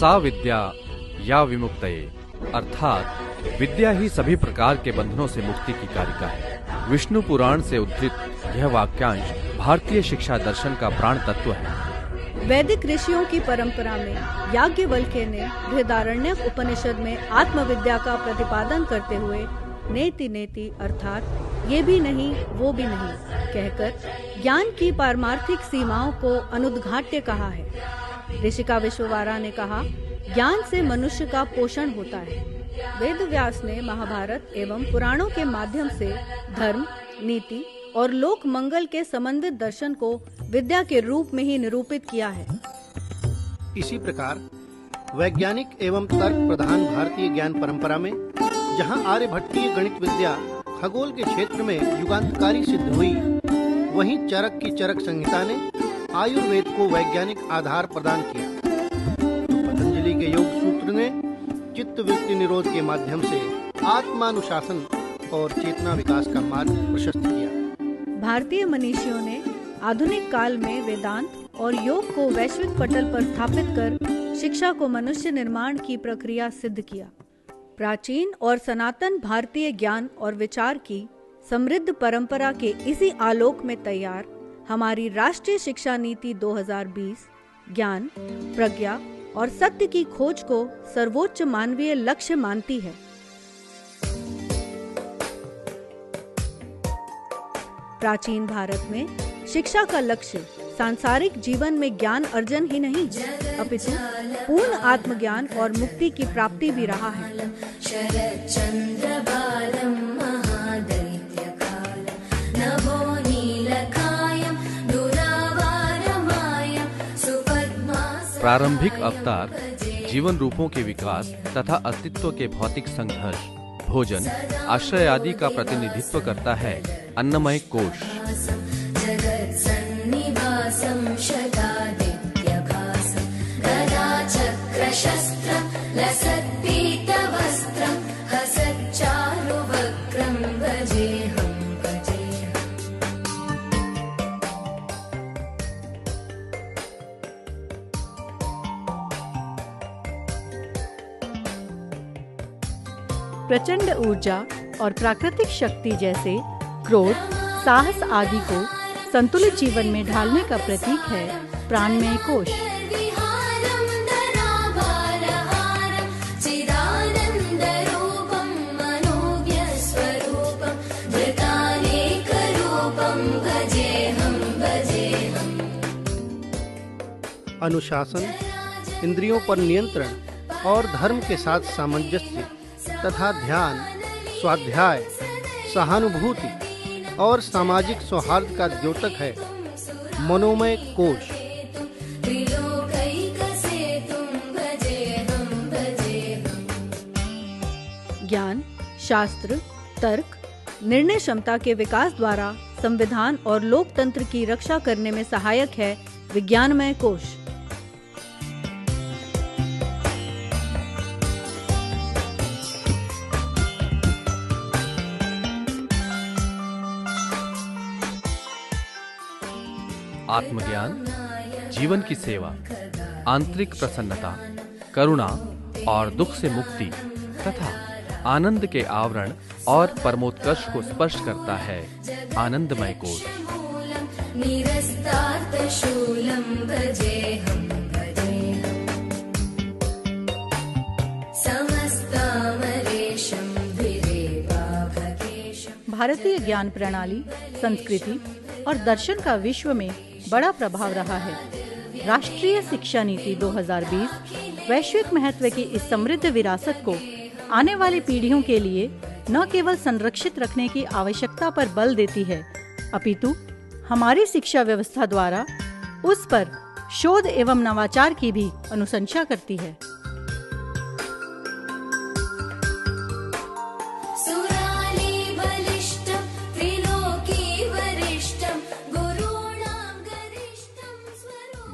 सा विद्या या विमुक्तये, अर्थात विद्या ही सभी प्रकार के बंधनों से मुक्ति की कारिका है। विष्णु पुराण से उद्धृत यह वाक्यांश भारतीय शिक्षा दर्शन का प्राण तत्व है। वैदिक ऋषियों की परंपरा में याज्ञवल्क्य ने बृहदारण्यक उपनिषद में आत्मविद्या का प्रतिपादन करते हुए नेति नेति अर्थात ये भी नहीं वो भी नहीं कहकर ज्ञान की पारमार्थिक सीमाओं को अनुद्घाट्य कहा है। ऋषिका विश्ववारा ने कहा, ज्ञान से मनुष्य का पोषण होता है। वेद व्यास ने महाभारत एवं पुराणों के माध्यम से धर्म, नीति और लोक मंगल के संबंधित दर्शन को विद्या के रूप में ही निरूपित किया है। इसी प्रकार वैज्ञानिक एवं तर्क प्रधान भारतीय ज्ञान परंपरा में जहां आर्यभट्टीय गणित विद्या खगोल के क्षेत्र में युगांतकारी सिद्ध हुई, वहीं चरक की चरक संहिता ने आयुर्वेद को वैज्ञानिक आधार प्रदान किया। पतंजलि के योग सूत्र ने चित्त वृत्ति निरोध के माध्यम से आत्मानुशासन और चेतना विकास का मार्ग प्रशस्त किया। भारतीय मनीषियों ने आधुनिक काल में वेदांत और योग को वैश्विक पटल पर स्थापित कर शिक्षा को मनुष्य निर्माण की प्रक्रिया सिद्ध किया। प्राचीन और सनातन भारतीय ज्ञान और विचार की समृद्ध परंपरा के इसी आलोक में तैयार हमारी राष्ट्रीय शिक्षा नीति 2020 ज्ञान, प्रज्ञा और सत्य की खोज को सर्वोच्च मानवीय लक्ष्य मानती है। प्राचीन भारत में शिक्षा का लक्ष्य सांसारिक जीवन में ज्ञान अर्जन ही नहीं, अपितु पूर्ण आत्मज्ञान और मुक्ति की प्राप्ति भी रहा है। प्रारंभिक अवतार जीवन रूपों के विकास तथा अस्तित्व के भौतिक संघर्ष, भोजन, आश्रय आदि का प्रतिनिधित्व करता है अन्नमय कोश। प्रचंड ऊर्जा और प्राकृतिक शक्ति जैसे क्रोध, साहस आदि को संतुलित जीवन में ढालने का प्रतीक है प्राणमय कोश। अनुशासन, इंद्रियों पर नियंत्रण और धर्म के साथ सामंजस्य तथा ध्यान, स्वाध्याय, सहानुभूति और सामाजिक सौहार्द का द्योतक है मनोमय कोश। ज्ञान, शास्त्र, तर्क, निर्णय क्षमता के विकास द्वारा संविधान और लोकतंत्र की रक्षा करने में सहायक है विज्ञानमय कोश। आत्मज्ञान, जीवन की सेवा, आंतरिक प्रसन्नता, करुणा और दुख से मुक्ति तथा आनंद के आवरण और परमोत्कर्ष को स्पर्श करता है आनंदमय कोश। भारतीय ज्ञान प्रणाली, संस्कृति और दर्शन का विश्व में बड़ा प्रभाव रहा है। राष्ट्रीय शिक्षा नीति 2020 वैश्विक महत्व की इस समृद्ध विरासत को आने वाली पीढ़ियों के लिए न केवल संरक्षित रखने की आवश्यकता पर बल देती है, अपितु हमारी शिक्षा व्यवस्था द्वारा उस पर शोध एवं नवाचार की भी अनुशंसा करती है।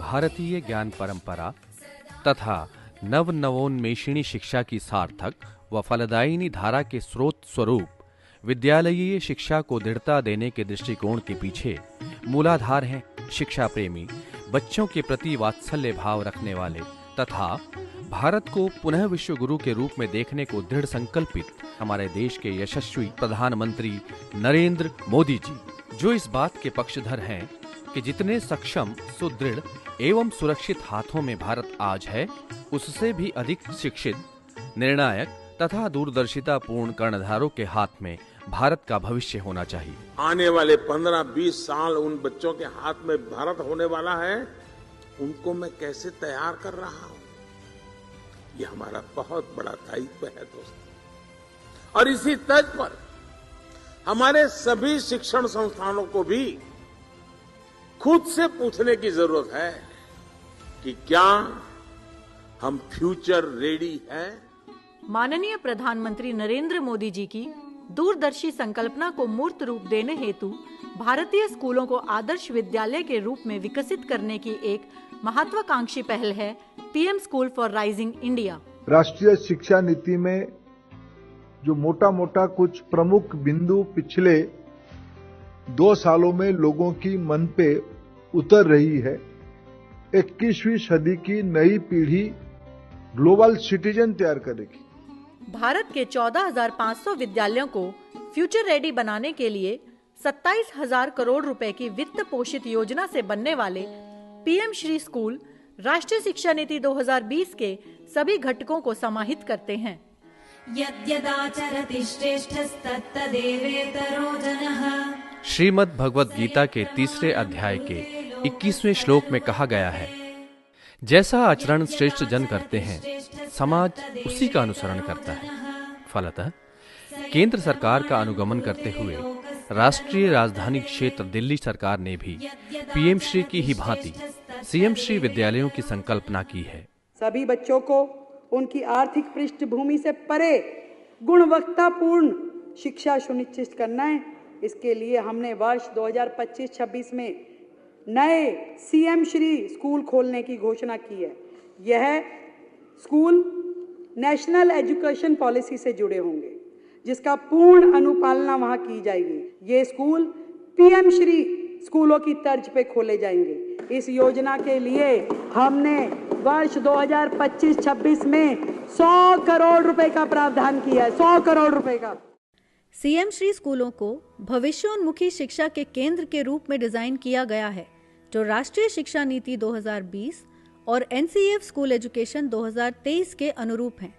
भारतीय ज्ञान परंपरा तथा नव नवोन्मेषिणी शिक्षा की सार्थक व फलदायिनी धारा के स्रोत स्वरूप विद्यालयीय शिक्षा को दृढ़ता देने के दृष्टिकोण के पीछे मूलाधार हैं शिक्षा प्रेमी, बच्चों के प्रति वात्सल्य भाव रखने वाले तथा भारत को पुनः विश्व गुरु के रूप में देखने को दृढ़ संकल्पित हमारे देश के यशस्वी प्रधानमंत्री नरेंद्र मोदी जी, जो इस बात के पक्षधर हैं कि जितने सक्षम, सुदृढ़ एवं सुरक्षित हाथों में भारत आज है, उससे भी अधिक शिक्षित, निर्णायक तथा दूरदर्शिता पूर्ण कर्णधारों के हाथ में भारत का भविष्य होना चाहिए। आने वाले 15-20 साल उन बच्चों के हाथ में भारत होने वाला है, उनको मैं कैसे तैयार कर रहा हूं, ये हमारा बहुत बड़ा दायित्व है दोस्तों। और इसी तर्ज पर हमारे सभी शिक्षण संस्थानों को भी खुद से पूछने की जरूरत है कि क्या हम फ्यूचर रेडी हैं? माननीय प्रधानमंत्री नरेंद्र मोदी जी की दूरदर्शी संकल्पना को मूर्त रूप देने हेतु भारतीय स्कूलों को आदर्श विद्यालय के रूप में विकसित करने की एक महत्वाकांक्षी पहल है PM school for rising India. राष्ट्रीय शिक्षा नीति में जो मोटा मोटा कुछ प्रमुख बिंदु पिछले 2 सालों में लोगों की मन पे उतर रही है। 21वीं सदी की नई पीढ़ी ग्लोबल सिटीजन तैयार करेगी। भारत के 14,500 विद्यालयों को फ्यूचर रेडी बनाने के लिए 27,000 करोड़ रुपए की वित्त पोषित योजना से बनने वाले पीएम श्री स्कूल राष्ट्रीय शिक्षा नीति 2020 के सभी घटकों को समाहित करते हैं। यद्यदाचरति श्रेष्ठस्तत्तदेवेतरो जनः। श्रीमद् भगवद गीता के 3 अध्याय के 21वें श्लोक में कहा गया है, जैसा आचरण श्रेष्ठ जन करते हैं, समाज उसी का अनुसरण करता है। फलतः केंद्र सरकार का अनुगमन करते हुए राष्ट्रीय राजधानी क्षेत्र दिल्ली सरकार ने भी पीएम श्री की ही भांति सीएम श्री विद्यालयों की संकल्पना की है। सभी बच्चों को उनकी आर्थिक पृष्ठभूमि से परे गुणवत्तापूर्ण शिक्षा सुनिश्चित करना है। इसके लिए हमने वर्ष 2025-26 में नए सीएम श्री स्कूल खोलने की घोषणा की है। यह स्कूल नेशनल एजुकेशन पॉलिसी से जुड़े होंगे, जिसका पूर्ण अनुपालना वहां की जाएगी। ये स्कूल पीएम श्री स्कूलों की तर्ज पे खोले जाएंगे। इस योजना के लिए हमने वर्ष 2025-26 में 100 करोड़ रुपए का प्रावधान किया है। 100 करोड़ रुपए का। सीएम श्री स्कूलों को भविष्योन्मुखी शिक्षा के केंद्र के रूप में डिजाइन किया गया है, जो राष्ट्रीय शिक्षा नीति 2020 और एनसीईएफ स्कूल एजुकेशन 2023 के अनुरूप हैं।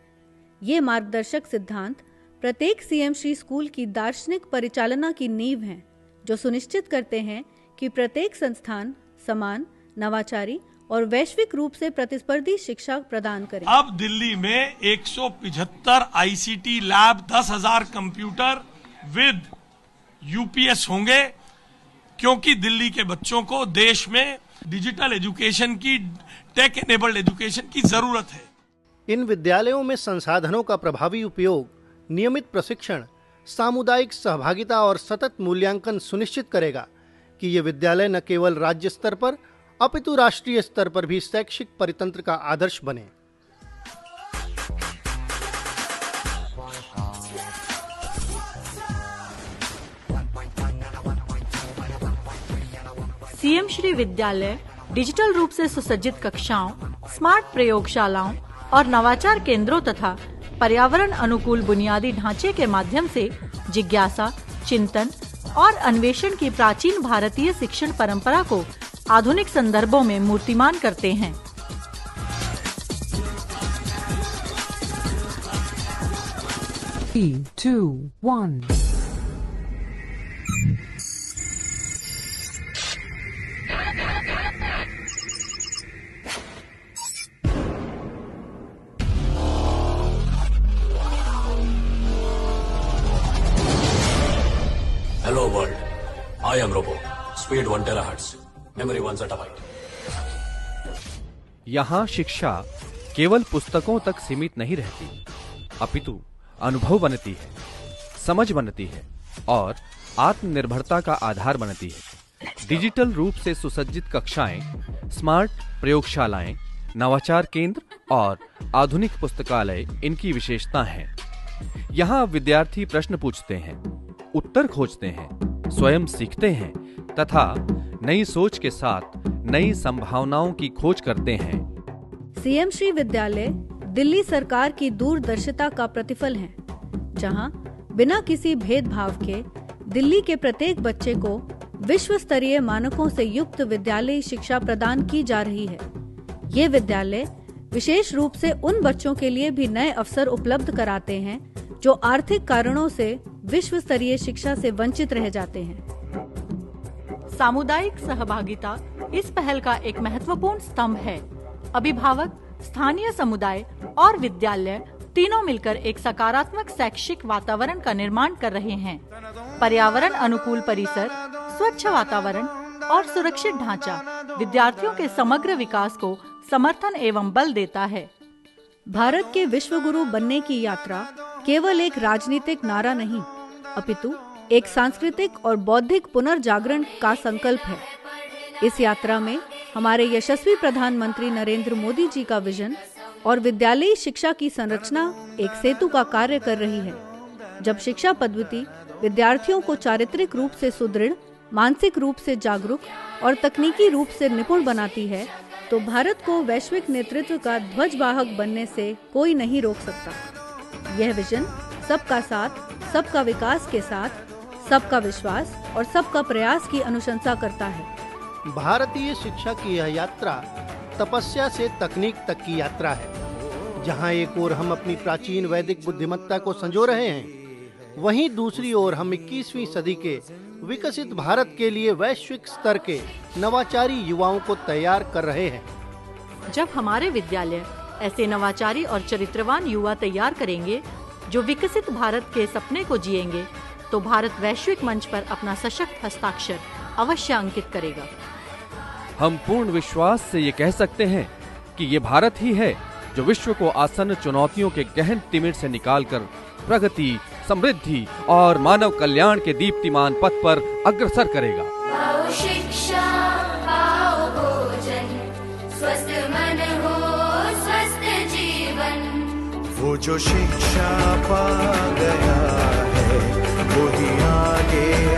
ये मार्गदर्शक सिद्धांत प्रत्येक सीएम श्री स्कूल की दार्शनिक परिचालना की नींव हैं, जो सुनिश्चित करते हैं कि प्रत्येक संस्थान समान, नवाचारी और वैश्विक रूप से प्रतिस्पर्धी शिक्षा प्रदान करे। अब दिल्ली में 175 ICT lab, 10,000 computer with UPS होंगे, क्योंकि दिल्ली के बच्चों को देश में डिजिटल एजुकेशन की, टेक एनेबल्ड एजुकेशन की जरूरत है। इन विद्यालयों में संसाधनों का प्रभावी उपयोग, नियमित प्रशिक्षण, सामुदायिक सहभागिता और सतत मूल्यांकन सुनिश्चित करेगा कि ये विद्यालय न केवल राज्य स्तर पर अपितु राष्ट्रीय स्तर पर भी शैक्षिक परितंत्र का आदर्श बने। सीएम श्री विद्यालय डिजिटल रूप से सुसज्जित कक्षाओं, स्मार्ट प्रयोगशालाओं और नवाचार केंद्रों तथा पर्यावरण अनुकूल बुनियादी ढांचे के माध्यम से जिज्ञासा, चिंतन और अन्वेषण की प्राचीन भारतीय शिक्षण परंपरा को आधुनिक संदर्भों में मूर्तिमान करते हैं। Three, 2, 1. Hello world, I am Robo. Speed 1 terahertz. Memory 1 zettabyte. यहाँ शिक्षा केवल पुस्तकों तक सीमित नहीं रहती, अपितु अनुभव बनती है, समझ बनती है और आत्मनिर्भरता का आधार बनती है। डिजिटल रूप से सुसज्जित कक्षाएं, स्मार्ट प्रयोगशालाएं, नवाचार केंद्र और आधुनिक पुस्तकालय इनकी विशेषता हैं। यहाँ विद्यार्थी प्रश्न पूछते हैं, उत्तर खोजते हैं, स्वयं सीखते हैं तथा नई सोच के साथ नई संभावनाओं की खोज करते हैं। सीएम श्री विद्यालय दिल्ली सरकार की दूरदर्शिता का प्रतिफल है, जहां बिना किसी भेदभाव के दिल्ली के प्रत्येक बच्चे को विश्व स्तरीय मानकों से युक्त विद्यालयी शिक्षा प्रदान की जा रही है। ये विद्यालय विशेष रूप से उन बच्चों के लिए भी नए अवसर उपलब्ध कराते हैं जो आर्थिक कारणों से विश्व स्तरीय शिक्षा से वंचित रह जाते हैं। सामुदायिक सहभागिता इस पहल का एक महत्वपूर्ण स्तंभ है। अभिभावक, स्थानीय समुदाय और विद्यालय तीनों मिलकर एक सकारात्मक शैक्षिक वातावरण का निर्माण कर रहे हैं। पर्यावरण अनुकूल परिसर, स्वच्छ वातावरण और सुरक्षित ढांचा विद्यार्थियों के समग्र विकास को समर्थन एवं बल देता है। भारत के विश्व गुरु बनने की यात्रा केवल एक राजनीतिक नारा नहीं, अपितु एक सांस्कृतिक और बौद्धिक पुनर्जागरण का संकल्प है। इस यात्रा में हमारे यशस्वी प्रधानमंत्री नरेंद्र मोदी जी का विजन और विद्यालयी शिक्षा की संरचना एक सेतु का कार्य कर रही है। जब शिक्षा पद्धति विद्यार्थियों को चारित्रिक रूप से सुदृढ़, मानसिक रूप से जागरूक और तकनीकी रूप से निपुण बनाती है, तो भारत को वैश्विक नेतृत्व का ध्वजवाहक बनने से कोई नहीं रोक सकता। यह विजन सबका साथ, सबका विकास के साथ सबका विश्वास और सबका प्रयास की अनुशंसा करता है। भारतीय शिक्षा की यह यात्रा तपस्या से तकनीक तक की यात्रा है, जहां एक ओर हम अपनी प्राचीन वैदिक बुद्धिमत्ता को संजो रहे हैं, वहीं दूसरी ओर हम 21वीं सदी के विकसित भारत के लिए वैश्विक स्तर के नवाचारी युवाओं को तैयार कर रहे हैं। जब हमारे विद्यालय ऐसे नवाचारी और चरित्रवान युवा तैयार करेंगे जो विकसित भारत के सपने को जिएंगे, तो भारत वैश्विक मंच पर अपना सशक्त हस्ताक्षर अवश्य अंकित करेगा। हम पूर्ण विश्वास से ये कह सकते हैं कि ये भारत ही है जो विश्व को आसन्न चुनौतियों के गहन तिमिर से निकालकर प्रगति, समृद्धि और मानव कल्याण के दीप्तिमान पथ पर अग्रसर करेगा। पाओ शिक्षा, पाओ भोजन, स्वस्थ मन हो स्वस्थ जीवन। वो जो शिक्षा पा गया है वो ही आगे